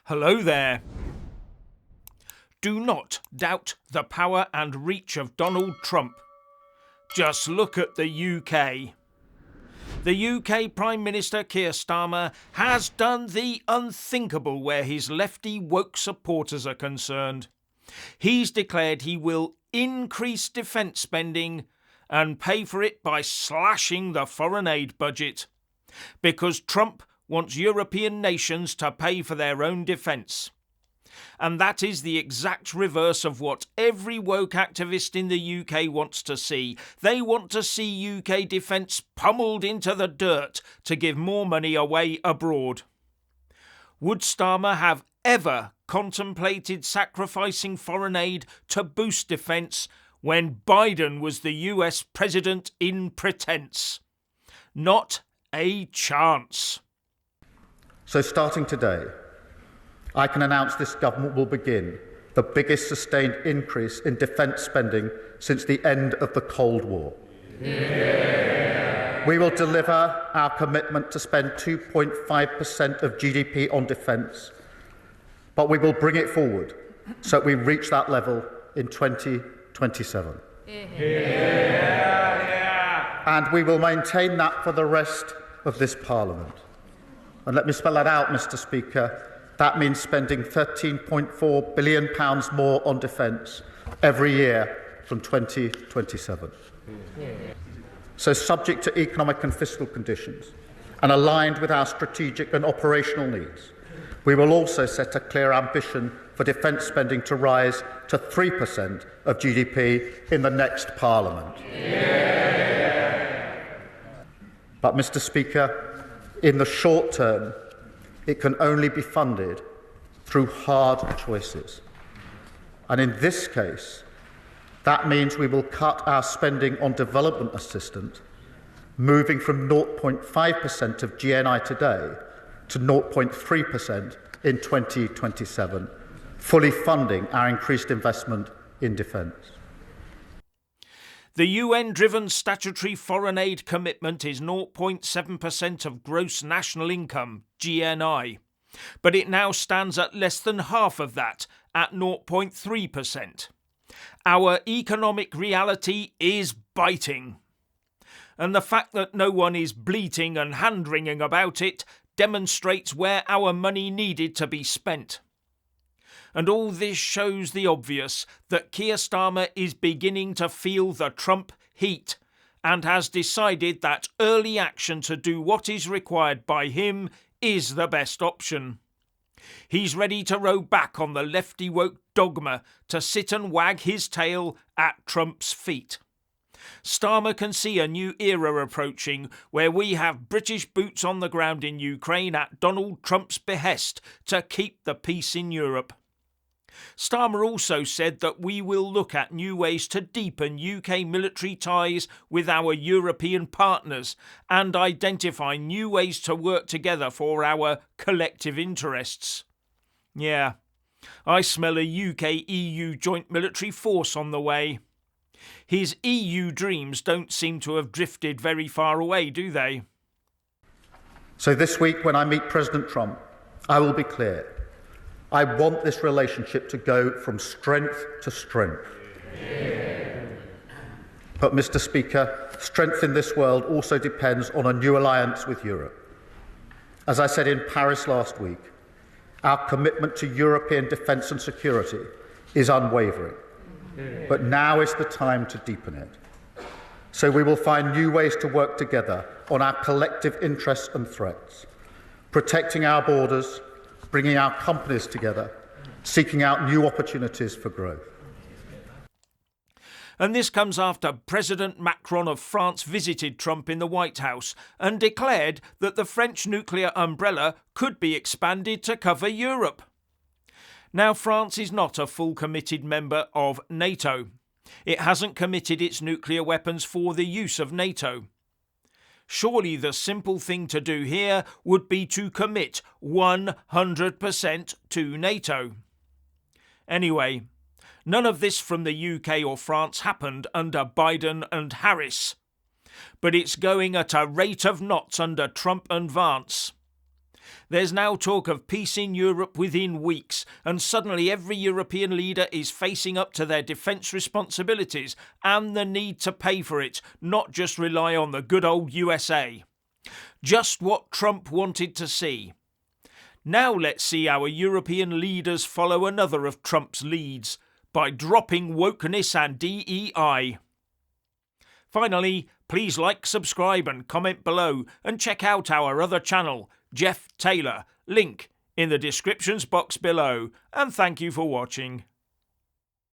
Hello there. Do not doubt the power and reach of Donald Trump. Just look at the UK. The UK Prime Minister Keir Starmer has done the unthinkable where his lefty woke supporters are concerned. He's declared he will increase defence spending and pay for it by slashing the foreign aid budget. Because Trump wants European nations to pay for their own defence. And that is the exact reverse of what every woke activist in the UK wants to see. They want to see UK defence pummeled into the dirt to give more money away abroad. Would Starmer have ever contemplated sacrificing foreign aid to boost defence when Biden was the US president in pretense? Not a chance. So starting today, I can announce this government will begin the biggest sustained increase in defence spending since the end of the Cold War. Yeah. We will deliver our commitment to spend 2.5% of GDP on defence, but we will bring it forward so that we reach that level in 2027. Yeah. And we will maintain that for the rest of this Parliament. And let me spell that out, Mr. Speaker. That means spending £13.4 billion more on defence every year from 2027. So subject to economic and fiscal conditions and aligned with our strategic and operational needs, we will also set a clear ambition for defence spending to rise to 3% of GDP in the next Parliament. But, Mr. Speaker, in the short term, it can only be funded through hard choices. And in this case, that means we will cut our spending on development assistance, moving from 0.5% of GNI today to 0.3% in 2027, fully funding our increased investment in defence. The UN-driven statutory foreign aid commitment is 0.7% of gross national income, GNI, but it now stands at less than half of that, at 0.3%. Our economic reality is biting. And the fact that no one is bleating and hand-wringing about it demonstrates where our money needed to be spent. And all this shows the obvious, that Keir Starmer is beginning to feel the Trump heat and has decided that early action to do what is required by him is the best option. He's ready to row back on the lefty woke dogma to sit and wag his tail at Trump's feet. Starmer can see a new era approaching where we have British boots on the ground in Ukraine at Donald Trump's behest to keep the peace in Europe. Starmer also said that we will look at new ways to deepen UK military ties with our European partners and identify new ways to work together for our collective interests. Yeah, I smell a UK-EU joint military force on the way. His EU dreams don't seem to have drifted very far away, do they? So this week, when I meet President Trump, I will be clear. I want this relationship to go from strength to strength. But, Mr. Speaker, strength in this world also depends on a new alliance with Europe. As I said in Paris last week, our commitment to European defence and security is unwavering. But now is the time to deepen it. So we will find new ways to work together on our collective interests and threats, protecting our borders, bringing our companies together, seeking out new opportunities for growth. And this comes after President Macron of France visited Trump in the White House and declared that the French nuclear umbrella could be expanded to cover Europe. Now, France is not a full committed member of NATO. It hasn't committed its nuclear weapons for the use of NATO. Surely the simple thing to do here would be to commit 100% to NATO. Anyway, none of this from the UK or France happened under Biden and Harris. But it's going at a rate of knots under Trump and Vance. There's now talk of peace in Europe within weeks, and suddenly every European leader is facing up to their defence responsibilities and the need to pay for it, not just rely on the good old USA. Just what Trump wanted to see. Now let's see our European leaders follow another of Trump's leads, by dropping wokeness and DEI. Finally, please like, subscribe and comment below, and check out our other channel, Jeff Taylor, link in the descriptions box below, and thank you for watching.